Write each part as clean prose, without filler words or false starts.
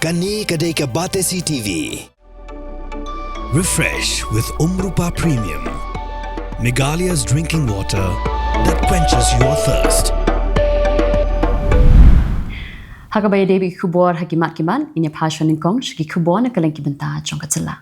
Kani kadai ke Batesi TV. Refresh with Rupa Premium. Meghalaya's drinking water that quenches your thirst. Hakabaya Devi Khubor Hakimat Kiman in a passion in Kong, Shiki Khubor, and Kylleng Kibanta, Chonkatilla.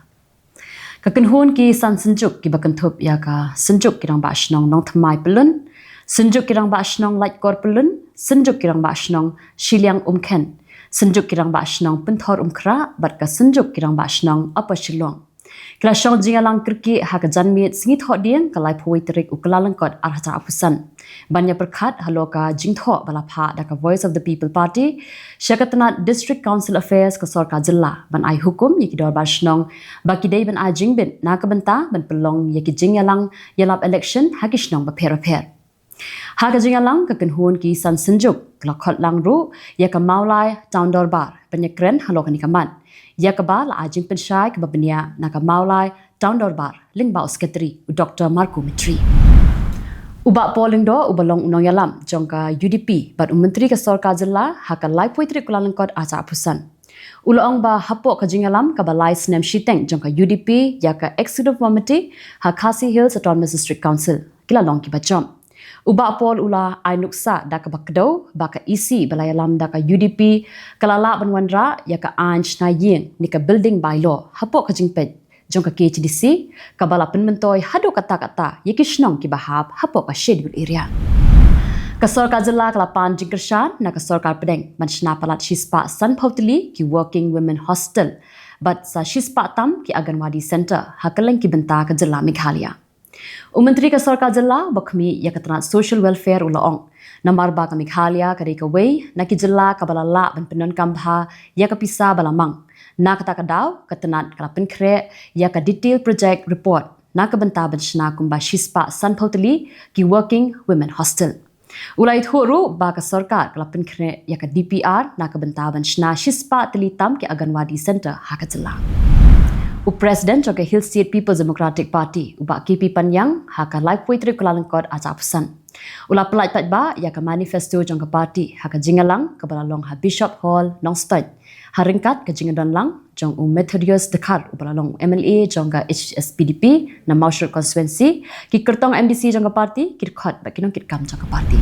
Kakanhun ki san senjuk ki bakantup yaka senjuk kirang bashnong nong thamai pelun, senjuk kirang bashnong light kor pelun, senjuk kirang bashnong shiliang umken, senjuk kirang bashnong penthor umkra, bat ka senjuk kirang bashnong apa shilong. Kila syong jingalang kirki haka janmiet singit hot dieng kalai pui terik uklalangkot arhata apusan. Banya perkat haloka jingtho balapha daka Voice of the People Party, Syakatanat District Council Affairs ke Sorka Jylla, ban ai hukum yaki dor bashnong, baki day ban ai jingbin nakabenta ban pelong yaki jingalang yalap election hakishnong baper-per. Haka jingalang kakenhun ki san senjuk kelakot lang ru yaka maulai town dorbar penyekren haloka nikaman. Yakaba la ajing pensyai ke babenia naka maulai town dorbar lingba sekretari Dr. Marco Mitri. Ubak polling do ubalong unong yalam jongka UDP bat menteri ke Sorka Jylla haka lai puitri kulalengkot aca apusan. Ulong ba hapok ke jingalam ka balai snem shiteng jongka UDP yaka Executive Committee ha Khasi Hills Autonomous District Council kila long ki bacom. Ubak pol ula ainuksa daka bakdo baka isi balai alam daka UDP kalala banwandra yaka anj na ying nika building bylaw hapok ke jingpet jongka KHDC kabala penmentoi hadu kata-kata yakishnong ki bahab hapok ka schedule area. Ka Sorka Jylla kalapan jingkershan na ka Sorkar Pedeng manchna palat shispa san pautli ki working women hostel but sa shispa tam ki Anganwadi Center hakaleng ki benta ka Jylla Meghalaya. Menteri ke Sorka Jylla bakmi yakatana social welfare ulaong namarba ka Meghalaya kadeka way na ki Jylla kabala la ban penon kambha yakapisa balamang na katakadaw katanat kalapin kre yaka detailed project report na kabenta banshna kumba shispa san pautli ki working women hostel. Ulai thuru ba ka sarkar kalapin kre yaka DPR na kabenta banshna shispa telitam ki Anganwadi Center haka Jylla. President of the Hill State People's Democratic Party, Ubak KP Panyang, haka live poetry kulalangkot aca apusan. Ula pelait patba yaka manifesto jongka party haka jingalang kabalalong ha Bishop Hall Nongstad. Haringkat ke jingadon lang jong Methodius Dekar ubalalong MLA jongka HSPDP na Maushur Constituency ki kertong MDC jongka party kirkot bakinong kitkam jongka party.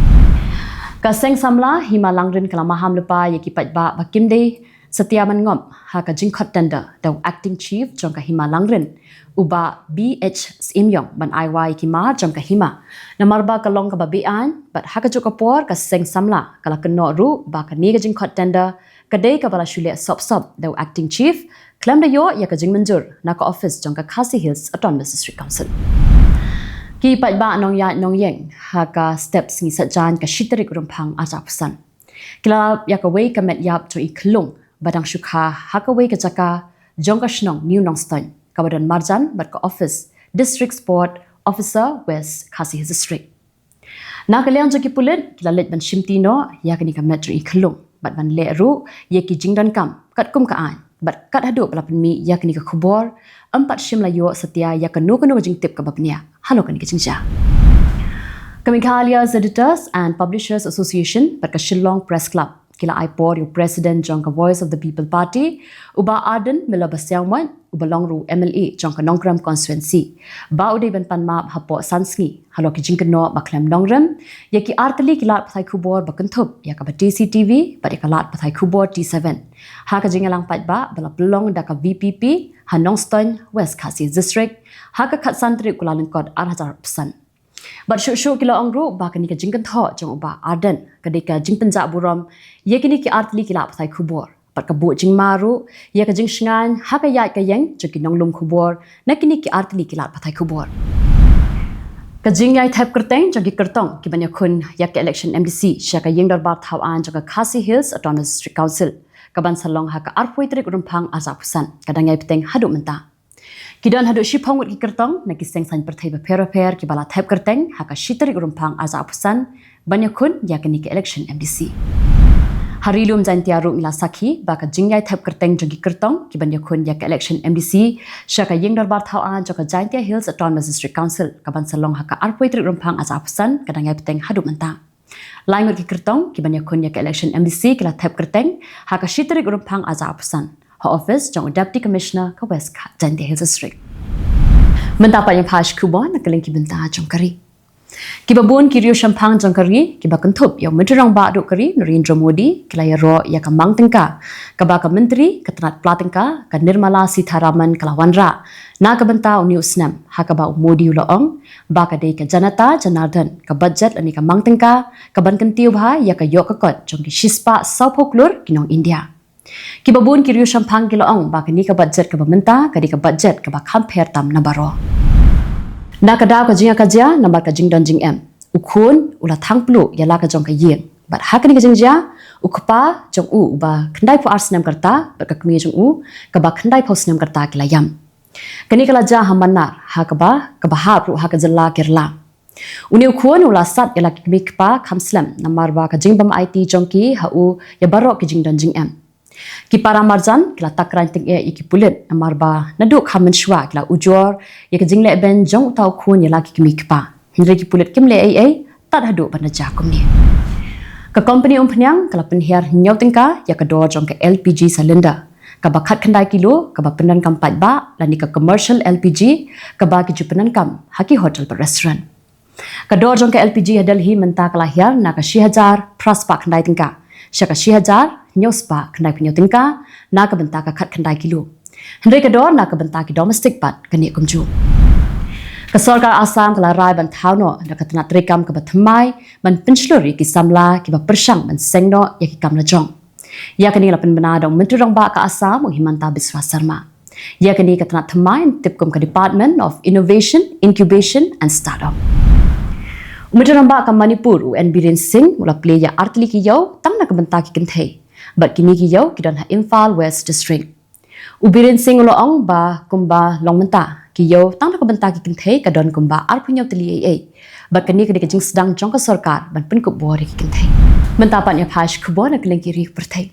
Kaseng samla himalangrin kalamaham lupa yaki patba bakimde Setiaman ngom haka jingkot tender the acting chief jongka hima langrin uba BH Simyong ban IY kima jongka hima namarba kalong kababian but haka jokapor ka seng samla kala keno ru ba ka niga jingkot tender kadai ka bala shule sop the acting chief klam da yo ya ka jingmanjur na ka office jongka Khasi Hills Autonomous District Council. Ki patba nong ya nong yeng haka steps ngi sajan ka shitarik Rymphang aca pesan. Kila ya ka way ka met yap to Kylleng badang syukha hakaway kajaka jongka shnong new nongston kabadan marjan bat ka office district sport officer west Khasi Hills district na kaliang joki pulit kilalit ban shimtino yakni ka metro Kylleng bat ban le ru yaki jingdan kam kat kum kaan bat kat hadu pelapen mi yakni ka Khubor empat shimlayo setia yakano kano jingtip ka babnia halo kan ki jingja Meghalaya Editors and Publishers Association bat ka Shillong Press Club kila aipor yung president jongka Voice of the People Party uba Arden mila basyangwan ubalong ru MLA jongka Nongram Constituency ba uday ban panmap hapo sansngi halo ki jingkano baklem Nongram yaki artali kilat pathai Khubor bakantup yaka ba TCTV ba ikalat pathai Khubor T7 haka jingalang patba bala pelong daka VPP Hanongston West Khasi District haka katsantri kulalengkot 100%. But syuk kila angru ba kani ka jingkan tho jong uba Arden kadika jingpenja burom ye kini ki artli kila pathai Khubor pat ka bu jing maru ye ka jing shngan ha ka yai ka yang joki nonglum Khubor na kini ki artli kila pathai Khubor ka jing yai thap kerteng jogi kertong ki banya khun yak election MDC shaka yeng darbar thawan joga Khasi Hills Autonomous District Council ka ban salong ha ka arpoitrik Rymphang aza pusan kadang yai peteng hadu menta Kidan hadu shipong wit ki kertong na kiseng san Pyrthei baper-per ki bala thap kerteng haka shitarik Rymphang aza apusan banya kun yakni ki election MDC. Harilum jantiaru mila sakhi baka jingyai thap kerteng jogi kertong ki banya kun yak election MDC shaka yeng darbar thawan joka Jantia Hills Autonomous District Council kaban salong haka arpoitrik Rymphang aza apusan kadang yai peteng hadu menta. Lain ki kertong ki banyak kun ya ke election MDC kila thap kerteng ha ka Tarik Rymphang aza apusan ha office jong deputy commissioner ka West Jandi Hills District. Mendapat yang pas Khubor nak Kylleng ki benta jong kari. Kiba bun ki Rymphang jong kari kiba kentup yang menterang ba duk kari Narendra Modi kila ya ro ya ka mang tengka ka ba ka menteri ka tenat platengka ka Nirmala Sitharaman kala wanra na ka benta uni usnam ha ka ba Modi uloong ba ka dei ka janata janardan ka budget ani ka mang tengka ka ban kentiu bha ya ka yok ka kot jong ki shispa saupoklur kinong India. Kiba bun ki Rymphang ki loong ba ka ni ka budget ka ba menta ka di ka budget ka ba compare tam na baro. Na kadaw ka jinga kajia nambar ka jing don jing em ukun ula thang plu yala ka jong ka yeng bat hakani ka jingja ukpa jong u ba khandai po arsenam karta ba ka kmi jong u ka ba khandai po snam karta kila yam kani kala ja hamanar ha ka ba ha ru ha ka Jylla kerla uni ukun ula sat yala ki kmi kpa khamslam nambar ba ka jing bam IT jong ki ha u ya barok ki jing don jing em ki para marjan kila takran ting e iki pulit amar ba naduk khamen shwa kila ujor ya ke jingle ben jong utau khun ya laki kimi kpa hindre ki pulit kimle ai tad hadu bana ja kumni ka company umpnyang kala penhiar nyau tingka ya ka dor jong ke LPG cylinder ka ba khat khandai kilo ka ba penan kam pat ba lani ka commercial LPG ka ba ki jupenan kam haki hotel per restaurant ka dor jong ke LPG hadal hi menta kala hiar na ka 6000 praspa khandai tingka Syaka 6000 nyospa kandai punya tingka na ka benta ka khat kandai kilo. Hendai ka dor na ka benta ki domestic pat kani kumju. Ka sarkar Assam kala rai ban thauno na ka tana trikam ka bathmai ban pinsluri ki samla ki ba persang ban sengno ya ki kamla jong. Ya kani la penbana dong menteri rong ba ka Assam Himanta Biswa Sarma. Ya kani ka tana thamai tipkum ka Department of Innovation, Incubation and Startup. Umitaramba ka Manipur UN Biren Singh mula play ya artli ki yau tang na ka benta ki Pyrthei bat kini ki yau ki dan ha Imphal West District Ubiren Singh lo ong ba kumba long menta ki yau tang na ka benta ki Pyrthei ka don kumba arpunyau teli ai bat kini ka jing sedang jong ka sarkar ban pen Khubor ki Pyrthei menta pat ya pas Khubor na Kylleng ki ri Pyrthei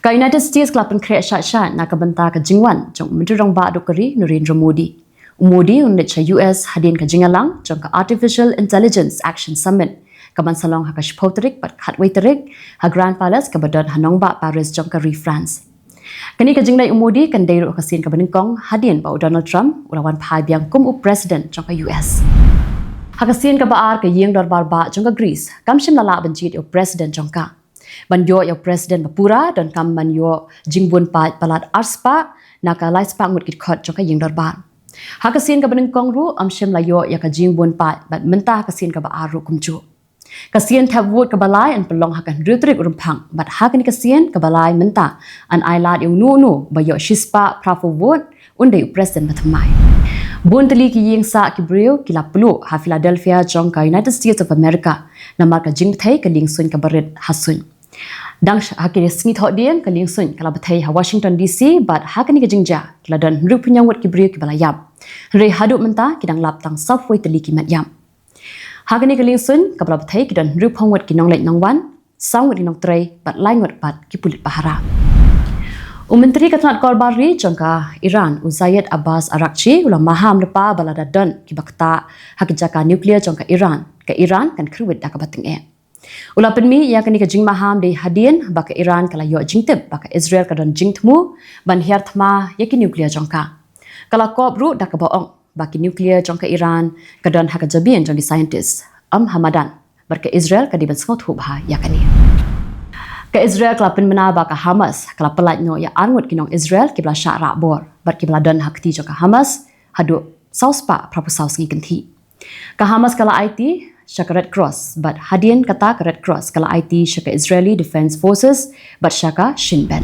ka United States klapen kre sha na ka benta ka jingwan jong menterong ba do kari Narendra Modi Modi unit cha US hadin ka jingalang jong ka Artificial Intelligence Action Summit ka ban salong ha ka Tarik pat khatway Tarik ha Grand Palace ka badon hanong ba Paris jong ka France kani ka jinglai Modi kan dei ro ka sin ka baningkong hadin ba Donald Trump ulawan phai biang kum u president jong ka US ha ka sin ka ba ar ka yeng dor bar ba jong ka Greece kamshim lala ban jit u president jong ka ban yo ya president bapura don kam ban yo jingbun pa palat arspa na ka lai spa ngut kit khot jong ka yeng dor bar Hakasin ka baningkong ru amshem layo ya ka jingbun pat bat menta hakasin ka ba aru kumju kasien tab wot ka balai an pelong hakan Tarik Rymphang bat hakan kasien ka balai menta an ailat yung nu ba yo shispa prafu wot unde president batmai bun teli ki ying sa ki brio ki la plu ha Philadelphia jong ka United States of America namar ka jing thai ka ling sun ka barit hasun dang hakiri sngi thot dien ka ling sun kala bathai ha Washington DC bat hakani ka jingja kila dan ru punyang wat ki brio ki balayam re hadu menta ki dang lap tang software teli ki matyam hakani ka ling sun ka bala bathai ki dan ru phong wat ki nong lek nong wan sang wat ki nong trei bat lai ngot pat ki pulit pahara Menteri Katanat Korbari jongka Iran Uzayed Abbas Arakchi ulang maham lepa balada don ki bakta hakijaka nuklear jongka Iran kan kruwit da ka bating e Ula penmi yang kini ke jing maham di hadin baka Iran kala yo jingtip baka Israel ka don jingtmu ban hiar thma yaki nuklear jongka. Kala kop ru da ka baong baki nuklear jongka Iran ka don haka jabien jong di scientist Hamadan barka Israel ka di ban skot hu bah yakani. Ka Israel kala penmena baka Hamas kala pelat no ya angut kinong Israel ki bla syara bor bar ki bla don hakti jongka Hamas hadu sauspa prapu saus ngi kenti. Ka Hamas kala IT Shaka Red Cross, but hadien kata ka Red Cross kala IT Shaka Israeli Defense Forces, but Shaka Shin Bet.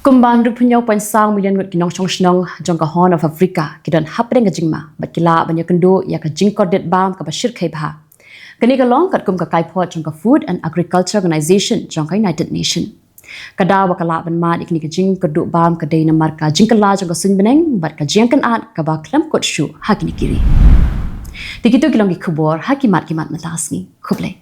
Kumban rupunyau pensang million ngut kinong chong shnong jong ka Horn of Africa kidan hapdeng ka jingma, but kila banya kendo ya ka jingkor det bam ka bashir kai bha. Kani ka long kat kum ka kai pot jong ka Food and Agriculture Organization jong ka United Nation. Kada wa kala ban ma ikni ka jing ka du bam ka dei na mar ka jingkala jong ka sun beneng, but ka jengkan at ka ba klam kot shu hakini kiri. Begitu Kylleng Khubor hakimat matasni Khuble.